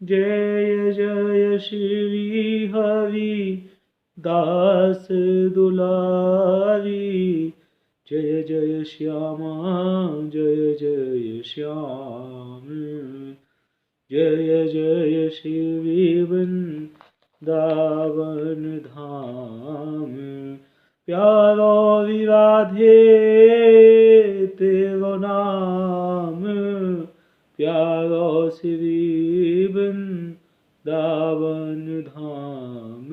जय जय श्री हरि दास दुलारी। जय जय श्यामा जय जय श्याम। जय जय श्री वृंदावन धाम। प्यारो राधे तेरो नाम। प्यारो श्री वृंदावन धाम।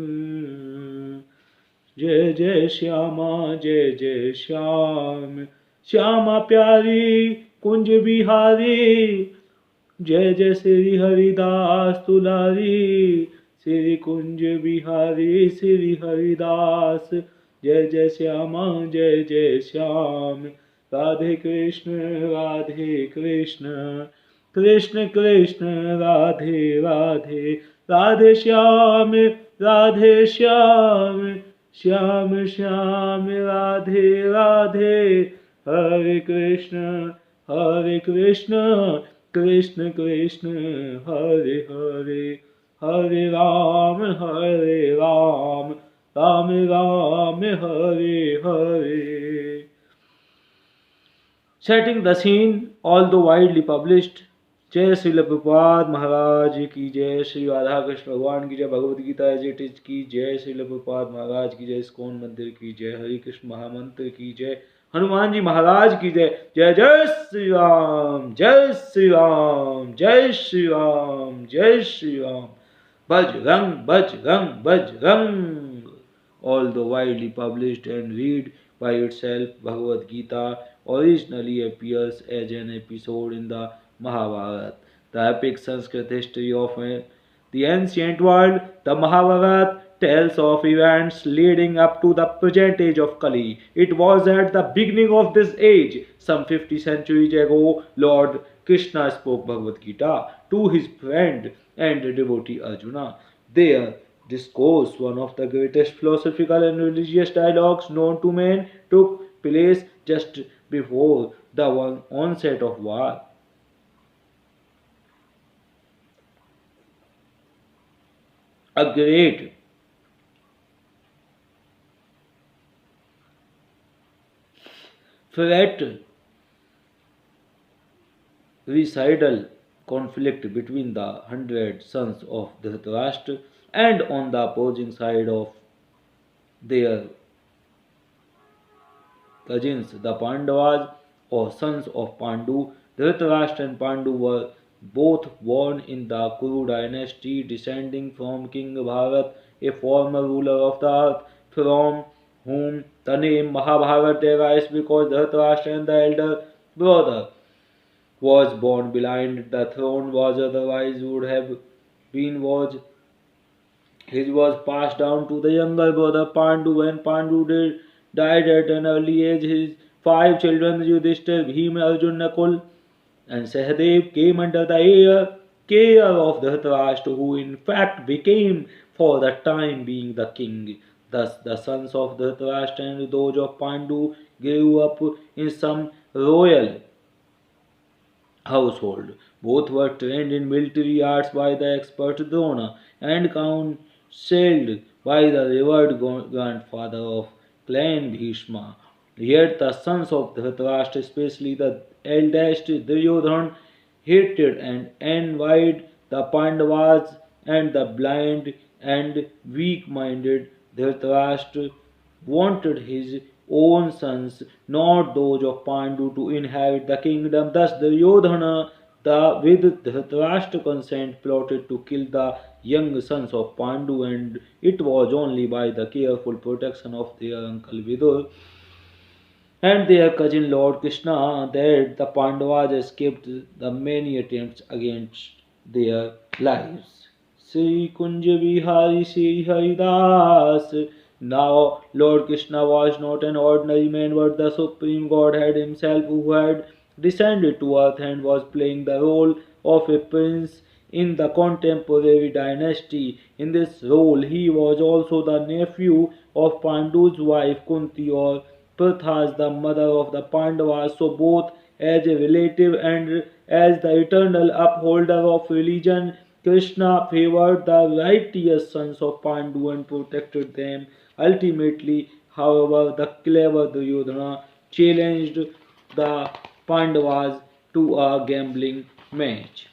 जय जय श्यामा जय जय श्याम। श्यामा प्यारी कुंज बिहारी। जय जय श्री हरिदास तुलारी। श्री कुंज बिहारी श्री हरिदास। जय जय श्यामा जय जय श्याम। राधे कृष्ण कृष्ण कृष्ण राधे राधे। राधे श्याम श्याम श्याम राधे राधे। हरे कृष्ण कृष्ण कृष्ण हरे हरे। हरे Ram Ram Ram Hare Hare. Setting the scene, although widely published, जय श्री प्रभुपाद महाराज की जय। श्री राधा कृष्ण भगवान की जय। Bhagavad Gita as it is की जय। श्री प्रभुपाद महाराज की जय। इस्कॉन मंदिर की जय। हरि कृष्ण महामंत्र की जय। हनुमान जी महाराज की जय। जय जय श्री राम जय श्री राम जय श्री राम जय Shri Ram. Bajrang Bajrang Bajrang. Although widely published and read by itself, Bhagavad Gita originally appears as an episode in the Mahabharata, the epic Sanskrit history of the ancient world. The Mahabharata tells of events leading up to the present age of Kali. It was at the beginning of this age, some 50 centuries ago, Lord Krishna spoke Bhagavad Gita to his friend and devotee Arjuna. Their discourse, one of the greatest philosophical and religious dialogues known to man, took place just before the onset of war. A great fratricidal conflict between the 100 sons of Dhritarashtra, and on the opposing side of their cousins, the Pandavas or sons of Pandu. Dhritarashtra and Pandu were both born in the Kuru dynasty, descending from King Bharat, a former ruler of the earth, from whom the name Mahabharat derives because Dhritarashtra and the elder brother was born blind. The throne was otherwise would have been his was passed down to the younger brother Pandu. When died at an early age, his 5 children Yudhishthir, Bhima, Arjuna, Nakul and Sahadev came under the care of Dhritarashtra, who in fact became for the time being the king. Thus the sons of Dhritarashtra and those of Pandu grew up in some royal household. Both were trained in military arts by the expert Drona and counseled by the revered grandfather of clan Bhishma. Yet the sons of Dhritarashtra, especially the eldest Duryodhan, hated and envied the Pandavas, and the blind and weak-minded Dhritarashtra wanted his own sons, not those of Pandu, to inherit the kingdom. Thus Duryodhana, with Dhritarashtra's consent, plotted to kill the young sons of Pandu, and it was only by the careful protection of their uncle Vidur and their cousin Lord Krishna that the Pandavas escaped the many attempts against their lives. Sri Kunja Bihari Sri Haridas. Now Lord Krishna was not an ordinary man but the Supreme Godhead himself, who had descended to earth and was playing the role of a prince in the contemporary dynasty. In this role he was also the nephew of Pandu's wife Kunti, or Prathas, the mother of the Pandavas, so both as a relative and as the eternal upholder of religion, Krishna favored the righteous sons of Pandu and protected them. Ultimately, however, the clever Duryodhana challenged the Pandavas to a gambling match.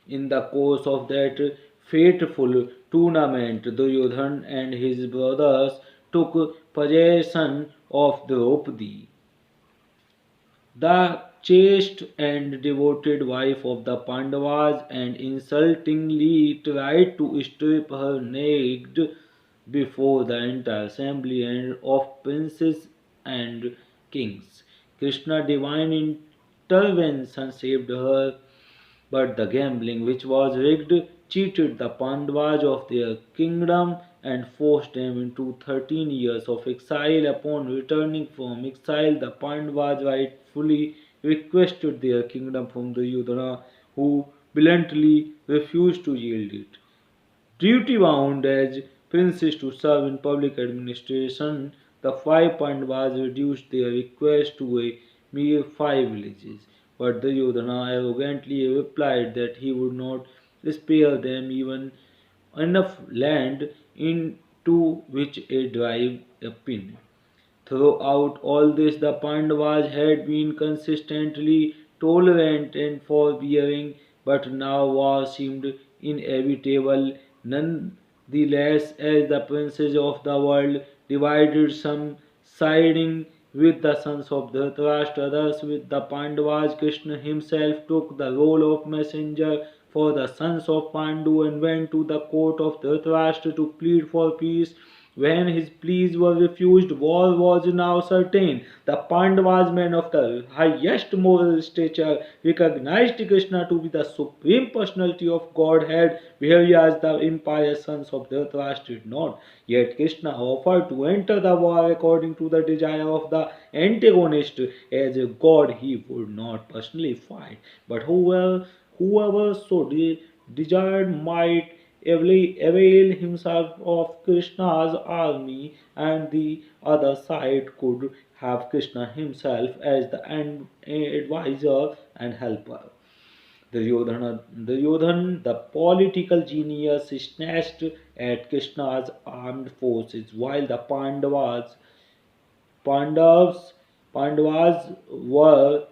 In the course of that fateful tournament, Duryodhan and his brothers took possession of Draupadi, the chaste and devoted wife of the Pandavas, and insultingly tried to strip her naked before the entire assembly and of princes and kings. Krishna divine intervention saved her, but the gambling, which was rigged, cheated the Pandavas of their kingdom and forced them into 13 years of exile. Upon returning from exile, the Pandavas rightfully requested their kingdom from Duryodhana, who bluntly refused to yield it. Duty bound as princes to serve in public administration, the five Pandavas reduced their request to a mere 5 villages. But Duryodhana arrogantly replied that he would not spare them even enough land into which a drive a pin. Throughout all this, the Pandavas had been consistently tolerant and forbearing, but now war seemed inevitable. Nonetheless, as the princes of the world divided, some siding with the sons of Dhritarashtra, others with the Pandavas, Krishna himself took the role of messenger for the sons of Pandu and went to the court of Dhritarashtra to plead for peace. When his pleas were refused, war was now certain. The Pandavas, men of the highest moral stature, recognized Krishna to be the supreme personality of Godhead, whereas the impious sons of Dhritarashtra did not. Yet Krishna offered to enter the war according to the desire of the antagonist. As a god, he would not personally fight, but whoever so desired might avail himself of Krishna's army, and the other side could have Krishna himself as the advisor and helper. Duryodhan, the political genius, snatched at Krishna's armed forces, while the Pandavas, Pandavas were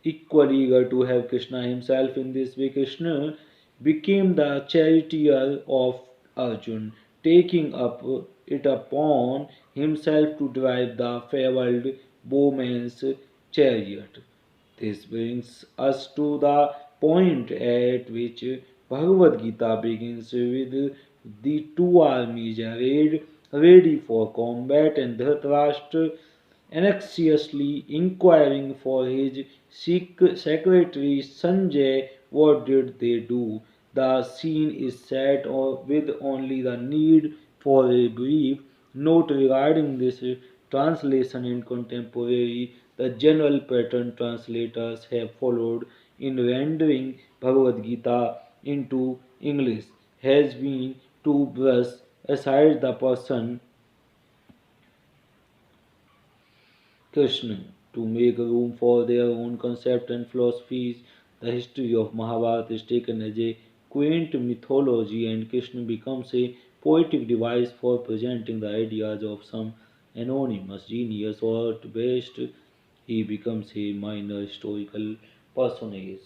equally eager to have Krishna himself. In this way, Krishna became the charioteer of Arjun, taking up it upon himself to drive the fabled bowman's chariot. This brings us to the point at which Bhagavad Gita begins with the two armies arrayed ready for combat, and Dhritarashtra anxiously inquiring for his secretary Sanjay what did they do. The scene is set with only the need for a brief note regarding this translation in contemporary. The general pattern translators have followed in rendering Bhagavad Gita into English has been to brush aside the person Krishna to make room for their own concepts and philosophies. The history of Mahabharata is taken as a quaint mythology, and Krishna becomes a poetic device for presenting the ideas of some anonymous genius, or at best, he becomes a minor historical personage.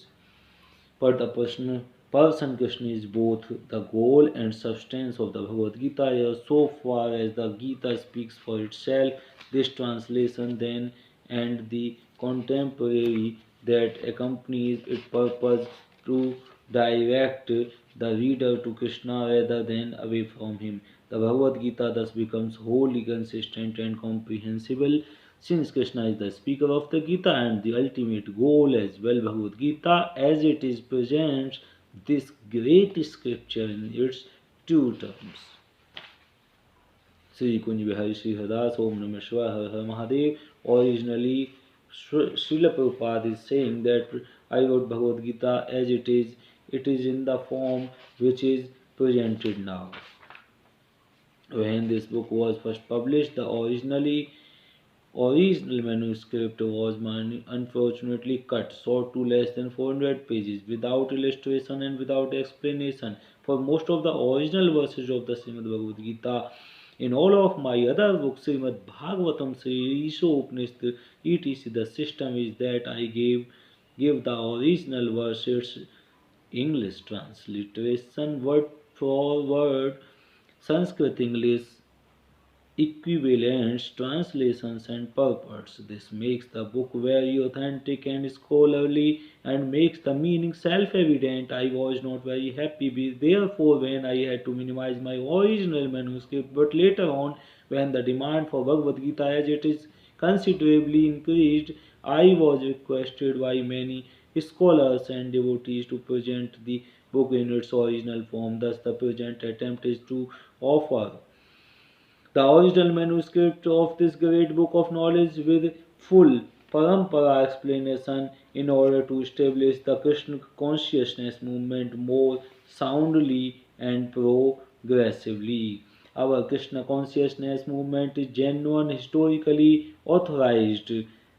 But the person Krishna is both the goal and substance of the Bhagavad Gita. So far as the Gita speaks for itself, this translation then and the contemporary that accompanies its purpose to direct the reader to Krishna rather than away from him. The Bhagavad Gita thus becomes wholly consistent and comprehensible. Since Krishna is the speaker of the Gita and the ultimate goal as well, Bhagavad Gita as it is presents this great scripture in its true terms. Sri Kunj Bihari Sri Haridas Om Namah Shivaya Har Har Mahadev. Originally, Srila Prabhupada is saying that I wrote Bhagavad Gita as it is in the form which is presented now. When this book was first published, the originally original manuscript was unfortunately cut short to less than 400 pages, without illustration and without explanation. For most of the original verses of the Srimad Bhagavad Gita, in all of my other books, Srimad Bhagavatam, Sri Isha etc., the system is that I give the original verses English transliteration word for word, Sanskrit English equivalents, translations, and purports. This makes the book very authentic and scholarly and makes the meaning self evident. I was not very happy with, therefore, when I had to minimize my original manuscript, but later on, when the demand for Bhagavad Gita as it is considerably increased, I was requested by many scholars and devotees to present the book in its original form. Thus, the present attempt is to offer the original manuscript of this great book of knowledge with full parampara explanation in order to establish the Krishna consciousness movement more soundly and progressively. Our Krishna consciousness movement is genuine, historically authorized,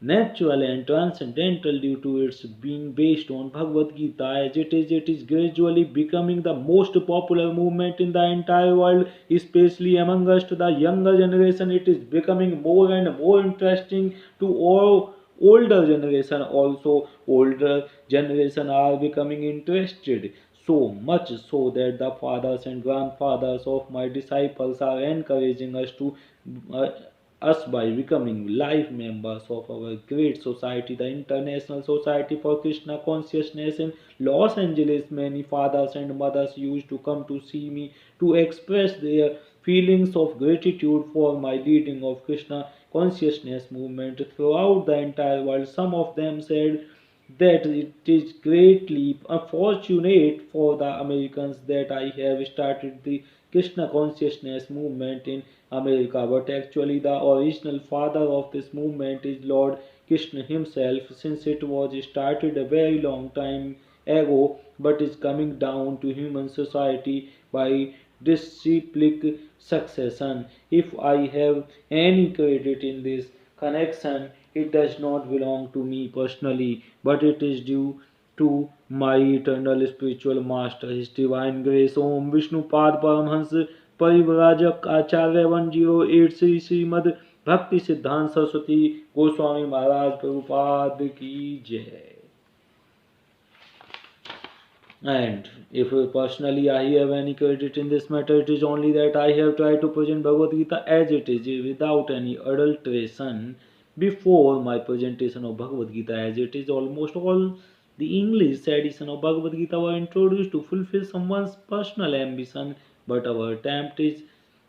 natural and transcendental due to its being based on Bhagavad Gita. As it is gradually becoming the most popular movement in the entire world, especially amongst the younger generation. It is becoming more and more interesting to all older generation also. Older generation are becoming interested, so much so that the fathers and grandfathers of my disciples are encouraging uh, us by becoming life members of our great society, the International Society for Krishna Consciousness in Los Angeles. Many fathers and mothers used to come to see me to express their feelings of gratitude for my leading of Krishna consciousness movement throughout the entire world. Some of them said that it is greatly fortunate for the Americans that I have started the Krishna consciousness movement in America, but actually the original father of this movement is Lord Krishna himself, since it was started a very long time ago, but is coming down to human society by disciplic succession. If I have any credit in this connection, it does not belong to me personally, but it is due to my eternal spiritual master, His divine grace. Om Vishnu Pad Paramhans परिव्राजक आचार्य 108 श्री श्रीमद भक्ति सिद्धांत सरस्वती गोस्वामी महाराज प्रभुपाद की जय. And if personally I have any credit in this matter, it is only that I have tried to present Bhagavad Gita as it is, without any adulteration. Before my presentation of Bhagavad Gita as it is, almost all the English edition of Bhagavad Gita were introduced to fulfill someone's personal ambition, but our attempt is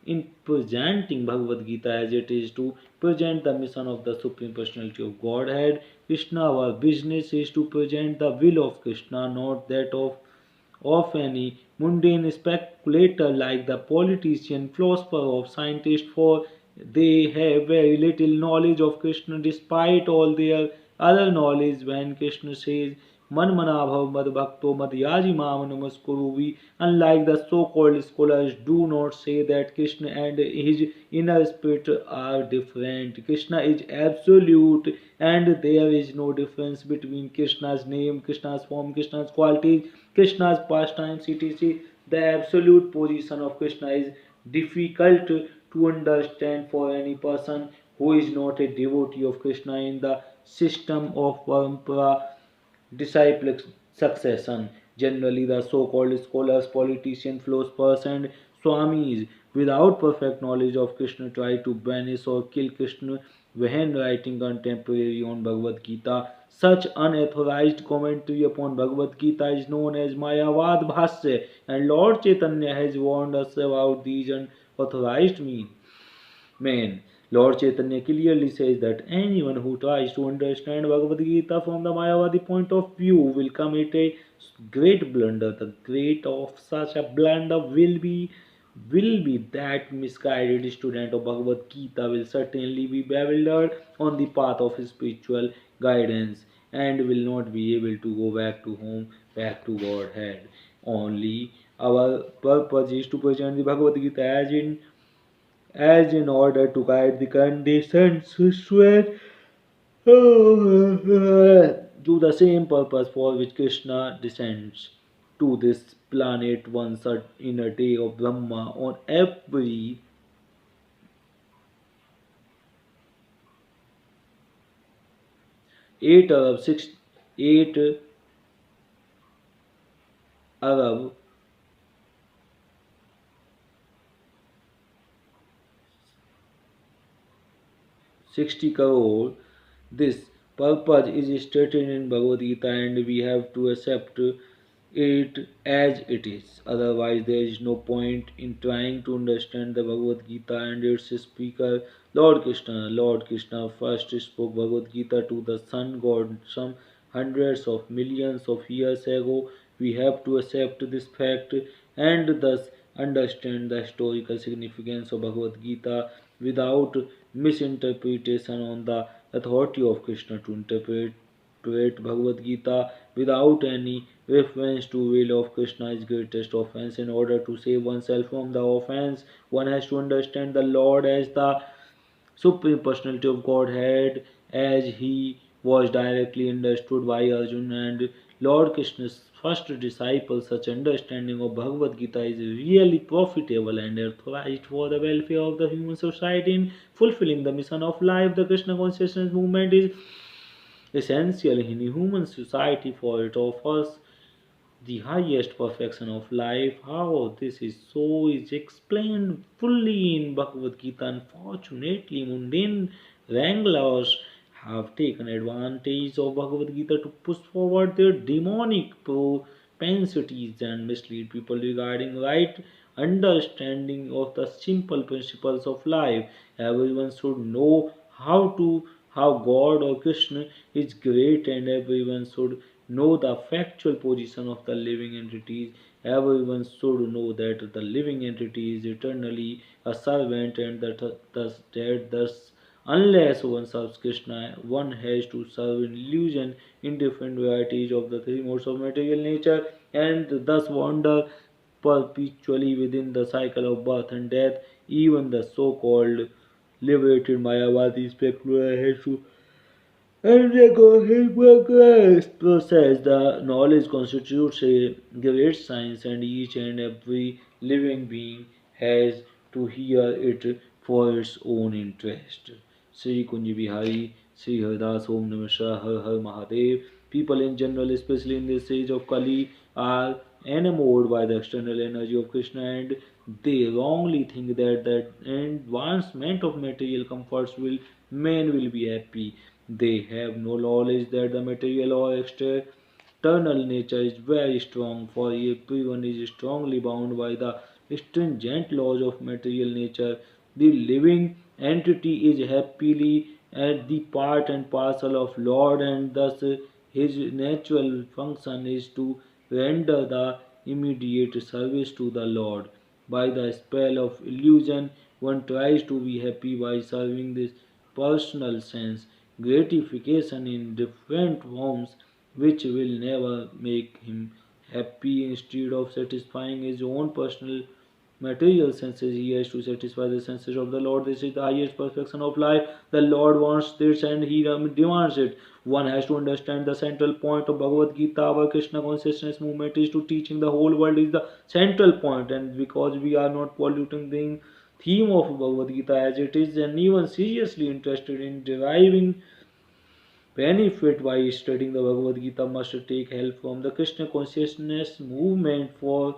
in presenting Bhagavad Gita as it is to present the mission of the Supreme Personality of Godhead. Krishna, our business is to present the will of Krishna, not that of any mundane speculator like the politician, philosopher, or scientist, for they have very little knowledge of Krishna despite all their other knowledge. When Krishna says, Man manabhav mad bhakto mad yaji mam namaskuru, we, unlike the so-called scholars, do not say that Krishna and his inner spirit are different. Krishna is absolute and there is no difference between Krishna's name, Krishna's form, Krishna's qualities, Krishna's pastimes, etc. The absolute position of Krishna is difficult to understand for any person who is not a devotee of Krishna in the system of parampara disciplic succession. Generally, the so-called scholars, politicians, philosophers, and swamis, without perfect knowledge of Krishna, try to banish or kill Krishna when writing contemporary on Bhagavad Gita. Such unauthorized commentary upon Bhagavad Gita is known as Mayavad Bhasya, and Lord Chaitanya has warned us about these unauthorized means. Man, Lord Chaitanya clearly says that anyone who tries to understand Bhagavad Gita from the Mayavadi point of view will commit a great blunder. The great of such a blunder will be that misguided student of Bhagavad Gita will certainly be bewildered on the path of spiritual guidance and will not be able to go back to home, back to Godhead. Only our purpose is to present the Bhagavad Gita as in order to guide the conditions straight to the same purpose for which Krishna descends to this planet once in a day of Brahma on every 8 Arab 6 8 Arab 60 crore. This purpose is stated in Bhagavad Gita and we have to accept it as it is. Otherwise, there is no point in trying to understand the Bhagavad Gita and its speaker, Lord Krishna. Lord Krishna first spoke Bhagavad Gita to the sun god some hundreds of millions of years ago. We have to accept this fact and thus understand the historical significance of Bhagavad Gita without misinterpretation on the authority of Krishna to interpret Bhagavad Gita without any reference to will of Krishna is greatest offense. In order to save oneself from the offense, one has to understand the Lord as the Supreme Personality of Godhead as he was directly understood by Arjuna and Lord Krishna's first disciple. Such understanding of Bhagavad Gita is really profitable and authorized for the welfare of the human society in fulfilling the mission of life. The Krishna consciousness movement is essential in human society for it offers the highest perfection of life. How this is so is explained fully in Bhagavad Gita. Unfortunately, mundane wranglers have taken advantage of Bhagavad Gita to push forward their demonic propensities and mislead people regarding right understanding of the simple principles of life. Everyone should know how God or Krishna is great and everyone should know the factual position of the living entities. Everyone should know that the living entity is eternally a servant and thus unless one serves Krishna, one has to serve in illusion in different varieties of the three modes of material nature and thus wander perpetually within the cycle of birth and death. Even the so-called liberated Mayavadi specular has to undergo his progress process. The knowledge constitutes a great science, and each and every living being has to hear it for its own interest. Sri Kunji Bihari, Sri Haridas, Om Namah Shivaya, Har Har Mahadev. People in general, especially in this age of Kali, are enamored by the external energy of Krishna and they wrongly think that the advancement of material comforts will men will be happy. They have no knowledge that the material or external nature is very strong, for everyone is strongly bound by the stringent laws of material nature. The living entity is happily at the part and parcel of Lord, and thus his natural function is to render the immediate service to the Lord. By the spell of illusion, one tries to be happy by serving this personal sense gratification in different forms which will never make him happy. Instead of satisfying his own personal material senses, he has to satisfy the senses of the Lord. This is the highest perfection of life. The Lord wants this and he demands it. One has to understand the central point of Bhagavad Gita. Our Krishna consciousness movement is to teaching the whole world is the central point, and because we are not polluting the theme of Bhagavad Gita as it is, anyone seriously interested in deriving benefit by studying the Bhagavad Gita must take help from the Krishna consciousness movement for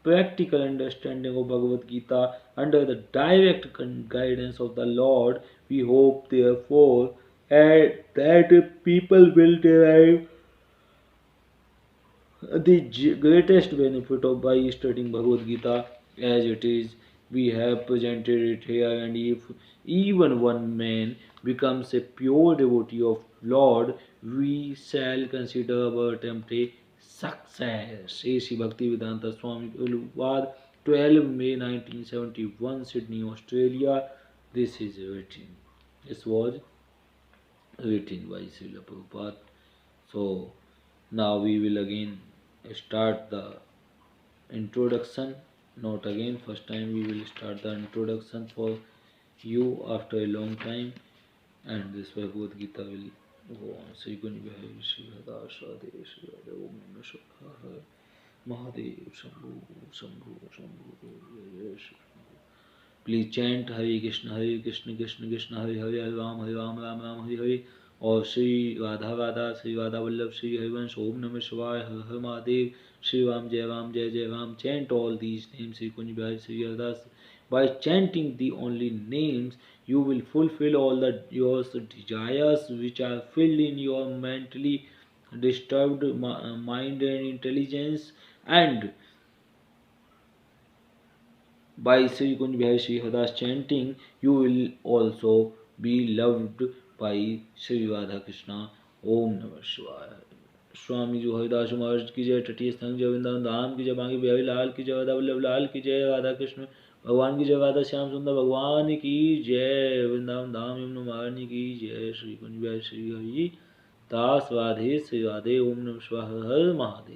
practical understanding of Bhagavad Gita under the direct guidance of the Lord. We hope, therefore, that people will derive the greatest benefit of by studying Bhagavad Gita as it is. We have presented it here, and if even one man becomes a pure devotee of Lord, we shall consider our attempt a success. A.C. Bhaktivedanta Swami Prabhupada, 12 May 1971, Sydney, Australia. This is written. This was written by Srila Prabhupada. So now we will again start the introduction. Not again. First time we will start the introduction for you after a long time, and this Bhagavad Gita will go on. Sri Gunjbhai, Sri Hadashadev, Sri Radha Om Namah Shivaya, Mahadev, Shambhu, Shambhu, Shambhu, Jai Jai Shri. Please chant Hare Krishna, Krishna Krishna, Hare Hare, Hare Ram, Ram Ram, Hare Hare. और श्री राधा राधा श्री राधा वल्लभ श्री हरिवंश ओम नमः शिवाय हर हर महादेव श्री राम जय जय Ram. Chant all these names Sri Kunj Bihari Sri Haridas. By chanting the only names you will fulfill all the your desires which are filled in your mentally disturbed mind and intelligence, and by Sri Kunj Bihari Sri Haridas chanting, you will also be loved by Sri Radha Krishna. Om Namah Shivaya. Swami ji Haridas महाराज की जय. तटीय स्थान जय. वृंदावन धाम की जय. बांके बिहारी लाल की जय. राधा वल्लभ लाल की जय. राधा कृष्ण भगवान की जय. राधा श्याम सुंदर भगवान की जय. वृंदावन धाम यमुना महारानी की जय. श्री कुंज बिहारी श्री हरि दास राधे श्री राधे. ओम नमः शिवाय. हर हर महादेव.